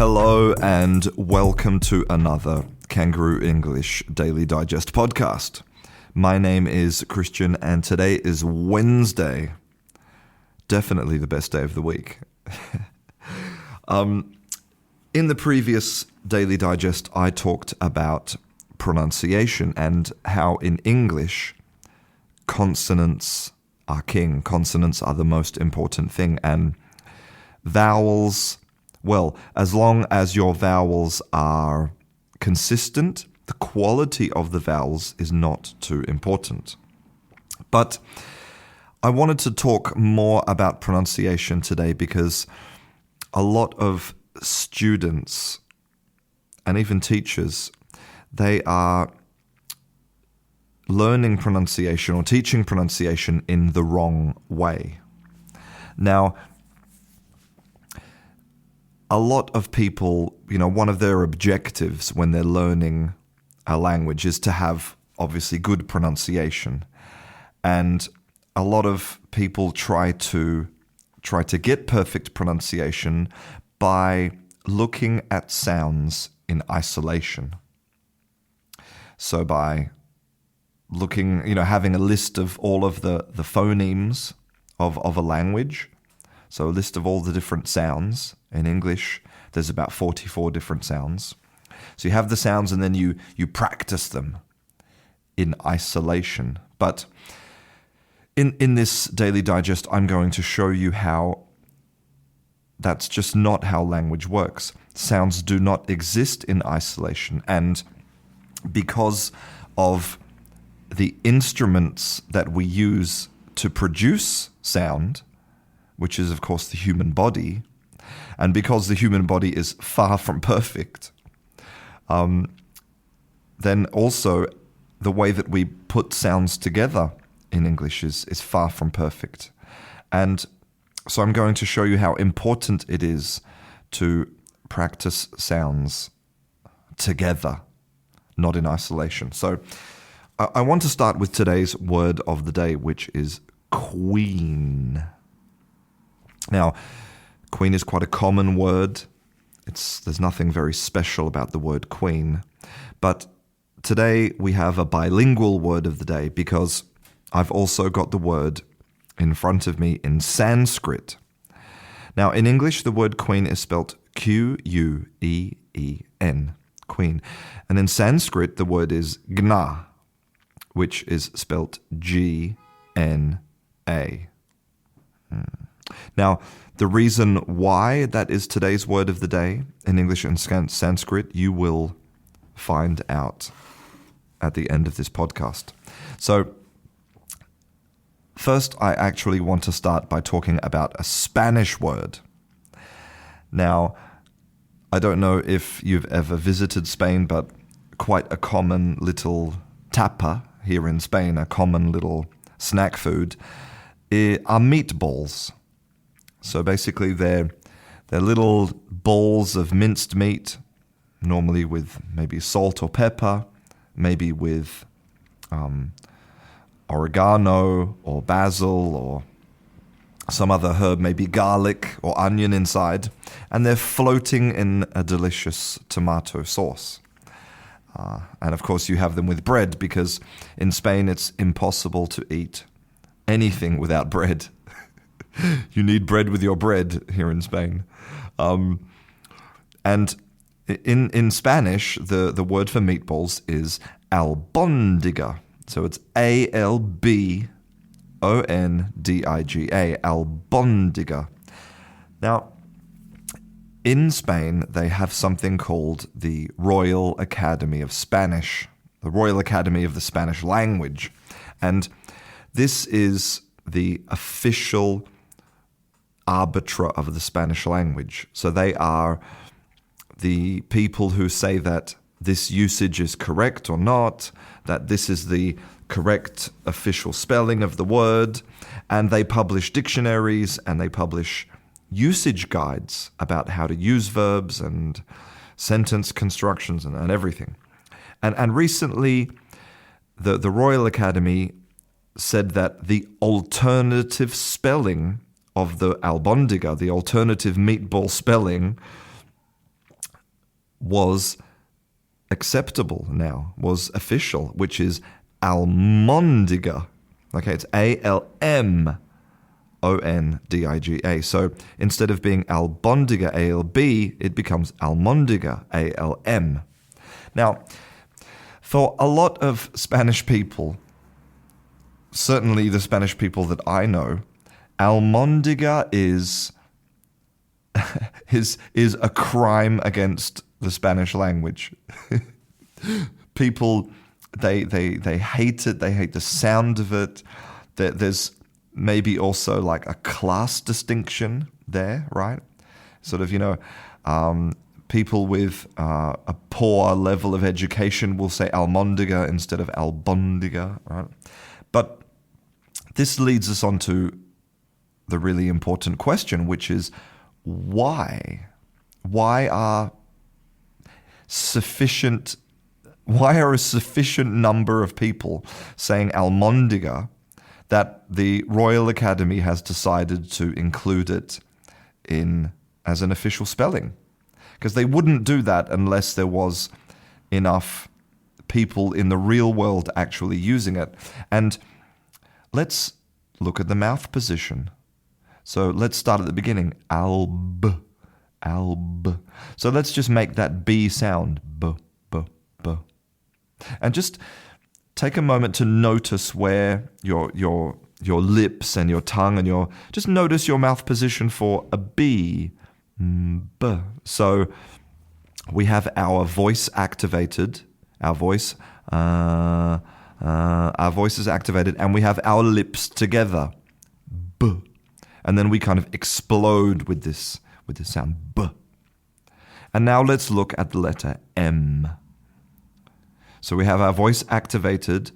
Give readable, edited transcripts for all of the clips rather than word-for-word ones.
Hello and welcome to another Kangaroo English Daily Digest podcast. My name is Christian and today is Wednesday. Definitely the best day of the week. In the previous Daily Digest, I talked about pronunciation and how in English, consonants are king. Consonants are the most important thing. And vowels, well, as long as your vowels are consistent, the quality of the vowels is not too important. But I wanted to talk more about pronunciation today because a lot of students and even teachers, they are learning pronunciation or teaching pronunciation in the wrong way. Now, a lot of people, one of their objectives when they're learning a language is to have obviously good pronunciation. And a lot of people try to get perfect pronunciation by looking at sounds in isolation. So by looking, having a list of all of the phonemes of a language. So a list of all the different sounds. In English, there's about 44 different sounds. So you have the sounds and then you practice them in isolation. But in this Daily Digest, I'm going to show you how that's just not how language works. Sounds do not exist in isolation. And because of the instruments that we use to produce sound, which is, of course, the human body, and because the human body is far from perfect, then also the way that we put sounds together in English is far from perfect. And so I'm going to show you how important it is to practice sounds together, not in isolation. So I want to start with today's word of the day, which is queen. Now, queen is quite a common word. There's nothing very special about the word queen. But today we have a bilingual word of the day because I've also got the word in front of me in Sanskrit. Now, in English, the word queen is spelt Q-U-E-E-N, queen. And in Sanskrit, the word is gna, which is spelt G-N-A. Now, the reason why that is today's word of the day in English and Sanskrit, you will find out at the end of this podcast. So, first, I actually want to start by talking about a Spanish word. Now, I don't know if you've ever visited Spain, but quite a common little tapa here in Spain, a common little snack food, are meatballs. So basically they're little balls of minced meat, normally with maybe salt or pepper, maybe with oregano or basil or some other herb, maybe garlic or onion inside, and they're floating in a delicious tomato sauce. And of course you have them with bread because in Spain it's impossible to eat anything without bread. You need bread with your bread here in Spain. And in Spanish, the word for meatballs is albondiga. So it's A-L-B-O-N-D-I-G-A, albondiga. Now, in Spain, they have something called the Royal Academy of Spanish, the Royal Academy of the Spanish language. And this is the official arbiter of the Spanish language. So they are the people who say that this usage is correct or not, that this is the correct official spelling of the word, and they publish dictionaries and they publish usage guides about how to use verbs and sentence constructions and everything. And recently, the Royal Academy said that the alternative spelling of the albondiga, the alternative meatball spelling, was acceptable now, was official, which is almondiga. Okay, it's Almondiga. So instead of being albondiga, ALB, it becomes almondiga, ALM. Now, for a lot of Spanish people, certainly the Spanish people that I know, almondiga is a crime against the Spanish language. People, they hate it. They hate the sound of it. There's maybe also like a class distinction there, right? Sort of, people with a poor level of education will say almondiga instead of albondiga, right? But this leads us on to the really important question, which is why? Why are a sufficient number of people saying almondiga that the Royal Academy has decided to include it as an official spelling? Because they wouldn't do that unless there was enough people in the real world actually using it. And let's look at the mouth position. So let's start at the beginning. Alb. So let's just make that B sound. B. And just take a moment to notice where your lips and your tongue and just notice your mouth position for a B. B. So we have our voice activated. Our voice is activated, and we have our lips together. B. And then we kind of explode with this sound. B. And now let's look at the letter M. So we have our voice activated,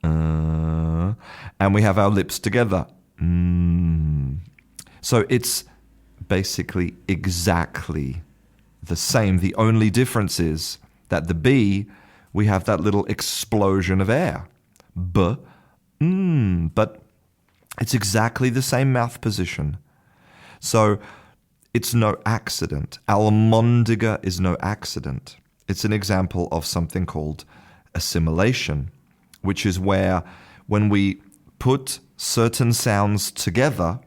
and we have our lips together. So it's basically exactly the same. The only difference is that the B, we have that little explosion of air. B, but it's exactly the same mouth position. So it's no accident. Almondiga is no accident. It's an example of something called assimilation, which is where when we put certain sounds together,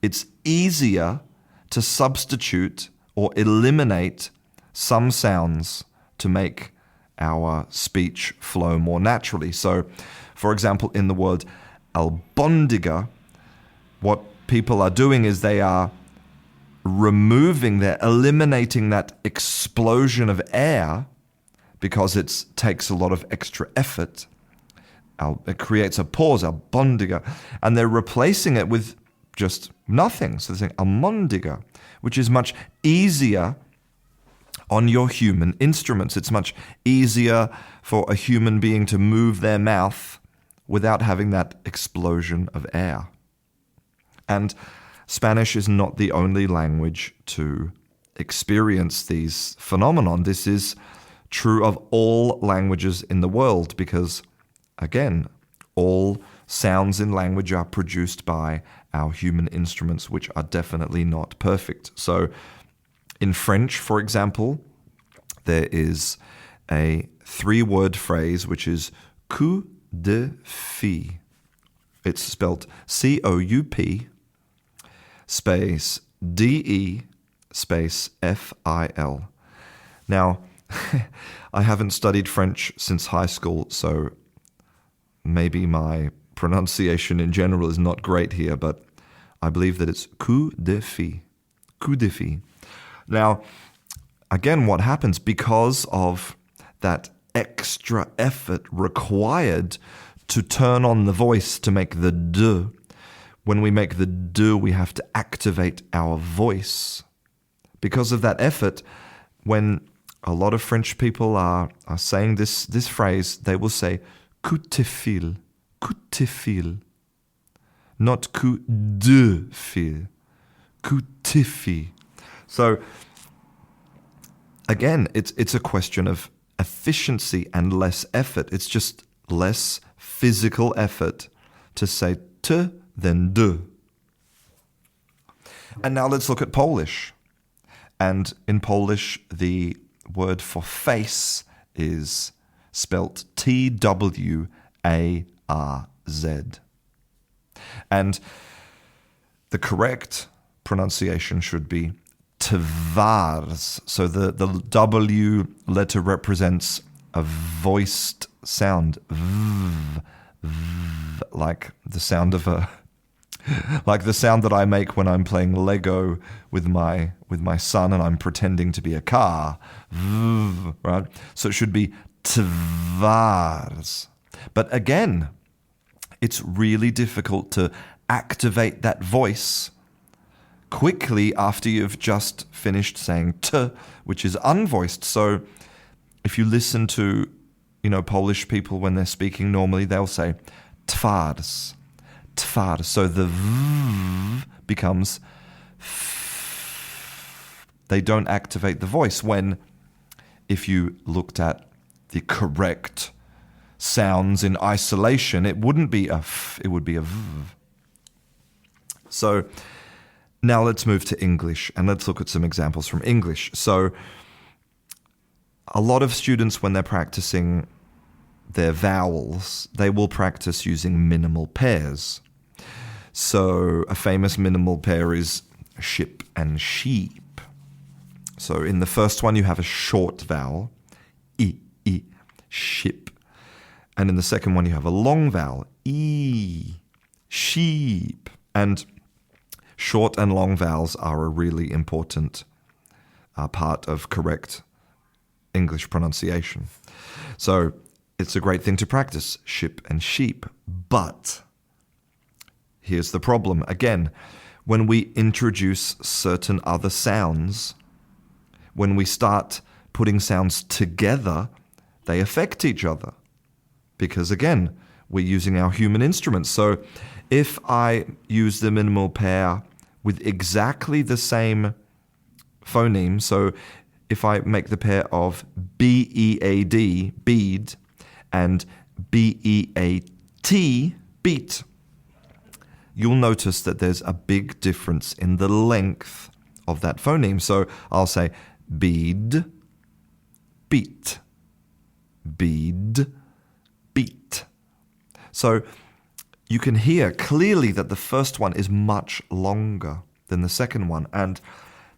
it's easier to substitute or eliminate some sounds to make our speech flow more naturally. So, for example, in the word albondiga, what people are doing is they are they're eliminating that explosion of air because it takes a lot of extra effort. It creates a pause, albondiga, and they're replacing it with just nothing. So they're saying almondiga, which is much easier on your human instruments. It's much easier for a human being to move their mouth without having that explosion of air. And Spanish is not the only language to experience these phenomenon. This is true of all languages in the world because, again, all sounds in language are produced by our human instruments, which are definitely not perfect. So in French, for example, there is a 3-word phrase which is coup de fil. It's spelled COUP space DE space FIL. Now, I haven't studied French since high school, so maybe my pronunciation in general is not great here, but I believe that it's coup de fil. Coup de fil. Now, again, what happens because of that extra effort required to turn on the voice to make the D? When we make the D, we have to activate our voice. Because of that effort, when a lot of French people are saying this phrase, they will say coup de fil, not coup de fil, coup de fil. So again, it's a question of efficiency and less effort. It's just less physical effort to say t than d. And now let's look at Polish. And in Polish, the word for face is spelt T-W-A-R-Z. And the correct pronunciation should be tvars. So the W letter represents a voiced sound, v, v, like the sound of a, like the sound that I make when I'm playing Lego with my son and I'm pretending to be a car, v, right? So it should be tvars. But again, it's really difficult to activate that voice quickly after you've just finished saying t, which is unvoiced. So if you listen to, Polish people when they're speaking normally, they'll say tvars, tvars. So the v becomes f. They don't activate the voice when, if you looked at the correct sounds in isolation, it wouldn't be a f, it would be a v. So now let's move to English and let's look at some examples from English. So a lot of students, when they're practicing their vowels, they will practice using minimal pairs. So a famous minimal pair is ship and sheep. So in the first one, you have a short vowel, I, ship. And in the second one, you have a long vowel, E, sheep. And short and long vowels are a really important part of correct English pronunciation. So it's a great thing to practice, ship and sheep. But here's the problem. Again, when we introduce certain other sounds, when we start putting sounds together, they affect each other. Because again, we're using our human instruments. So if I use the minimal pair with exactly the same phoneme, so if I make the pair of B-E-A-D, bead, and B-E-A-T, beat, you'll notice that there's a big difference in the length of that phoneme. So I'll say bead, beat, bead, beat. So you can hear clearly that the first one is much longer than the second one, and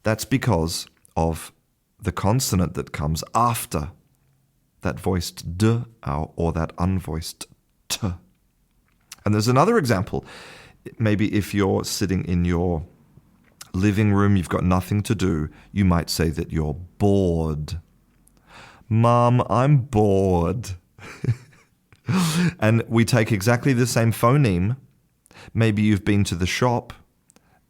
that's because of the consonant that comes after that voiced d or that unvoiced t. And there's another example. Maybe if you're sitting in your living room, you've got nothing to do, you might say that you're bored. Mom, I'm bored. And we take exactly the same phoneme. Maybe you've been to the shop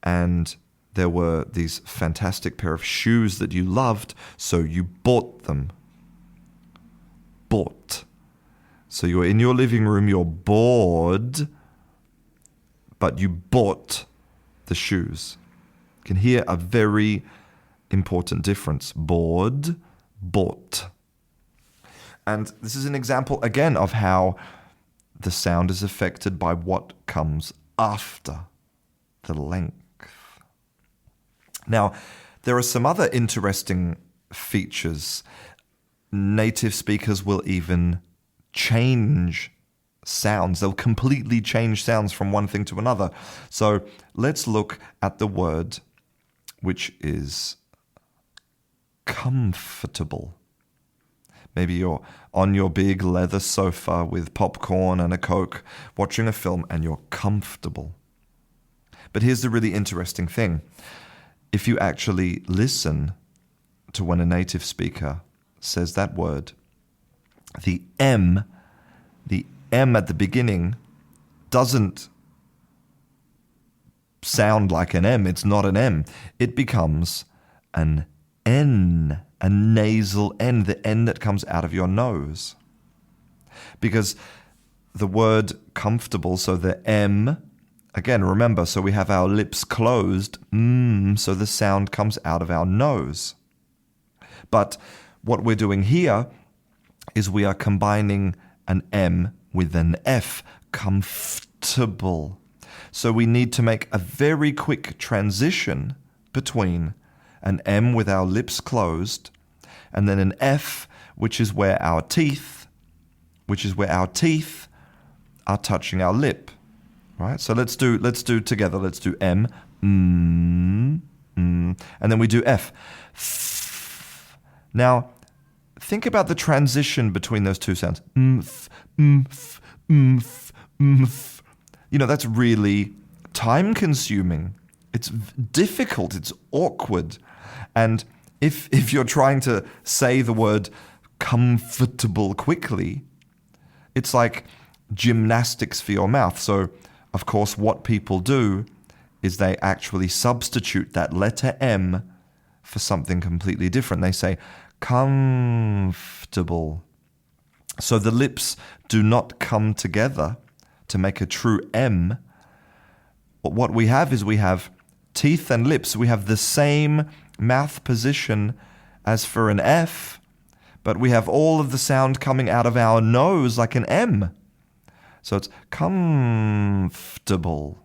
and there were these fantastic pair of shoes that you loved, so you bought them. Bought. So you're in your living room, you're bored, but you bought the shoes. You can hear a very important difference. Bored, bought. And this is an example, again, of how the sound is affected by what comes after the length. Now, there are some other interesting features. Native speakers will even change sounds. They'll completely change sounds from one thing to another. So let's look at the word which is comfortable. Maybe you're on your big leather sofa with popcorn and a Coke, watching a film, and you're comfortable. But here's the really interesting thing. If you actually listen to when a native speaker says that word, the M at the beginning doesn't sound like an M. It's not an M. It becomes an N, a nasal N, the N that comes out of your nose. Because the word comfortable, so the M, again, remember, so we have our lips closed, so the sound comes out of our nose. But what we're doing here is we are combining an M with an F, comfortable. So we need to make a very quick transition between an M with our lips closed and then an F, which is where our teeth are touching our lip. Right? So let's do together. Let's do M, and then we do F. Now, think about the transition between those two sounds. That's really time-consuming. It's difficult. It's awkward. And if you're trying to say the word comfortable quickly, it's like gymnastics for your mouth. So, of course, what people do is they actually substitute that letter M for something completely different. They say comfortable. So the lips do not come together to make a true M. But what we have is we have teeth and lips. We have the same mouth position as for an F, but we have all of the sound coming out of our nose like an M. So it's comfortable.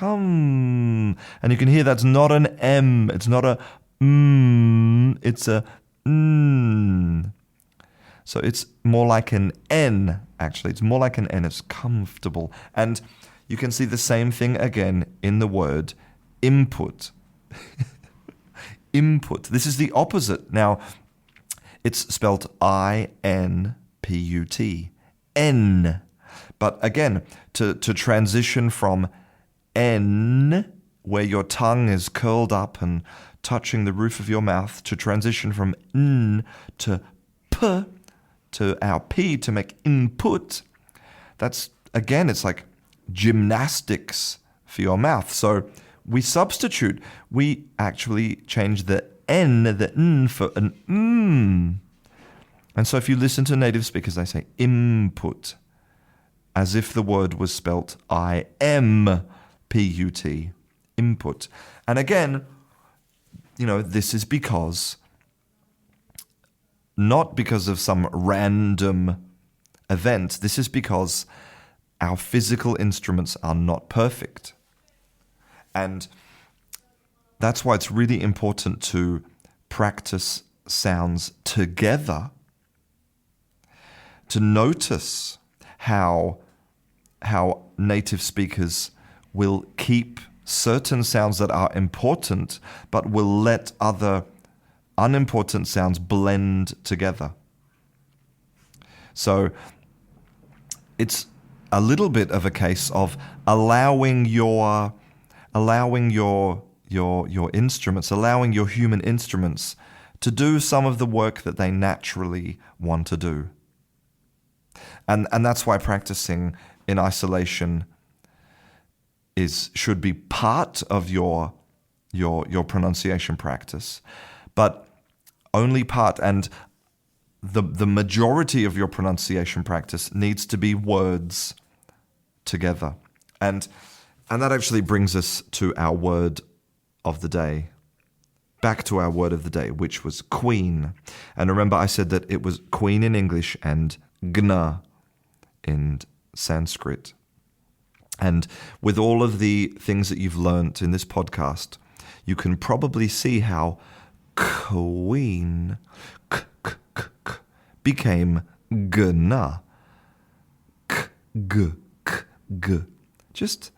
And you can hear that's not an M. It's not a it's a So it's more like an N, actually. It's more like an N. It's comfortable. And you can see the same thing again in the word input. Input. This is the opposite. Now, it's spelled I-N-P-U-T. N. But again, to transition from N, where your tongue is curled up and touching the roof of your mouth, to transition from N to P, to our P, to make input, that's, again, it's like gymnastics for your mouth. So we substitute. We actually change the N, the N, for an And so if you listen to native speakers, they say input, as if the word was spelt I-M-P-U-T, input. And again, this is not because of some random event. This is because our physical instruments are not perfect. And that's why it's really important to practice sounds together, to notice how native speakers will keep certain sounds that are important, but will let other unimportant sounds blend together. So it's a little bit of a case of allowing your instruments, allowing your human instruments to do some of the work that they naturally want to do. And that's why practicing in isolation should be part of your pronunciation practice, but only part, and the majority of your pronunciation practice needs to be words together. And that actually brings us to our word of the day. Back to our word of the day, which was queen. And remember, I said that it was queen in English and gna in Sanskrit. And with all of the things that you've learnt in this podcast, you can probably see how queen became gna. G. Just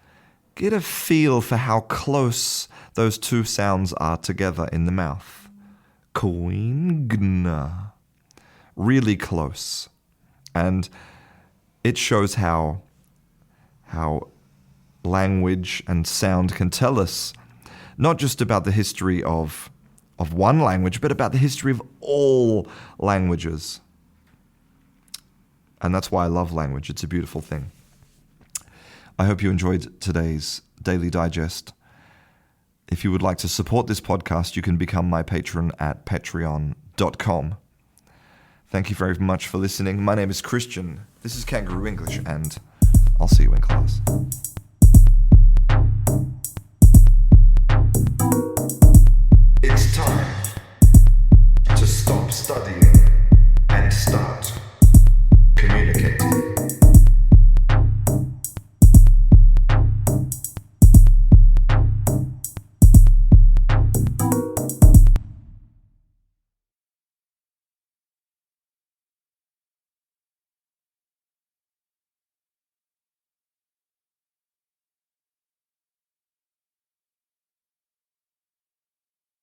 get a feel for how close those two sounds are together in the mouth. Queen, gna. Really close. And it shows how language and sound can tell us not just about the history of one language, but about the history of all languages. And that's why I love language. It's a beautiful thing. I hope you enjoyed today's Daily Digest. If you would like to support this podcast, you can become my patron at patreon.com. Thank you very much for listening. My name is Christian. This is Kangaroo English, and I'll see you in class.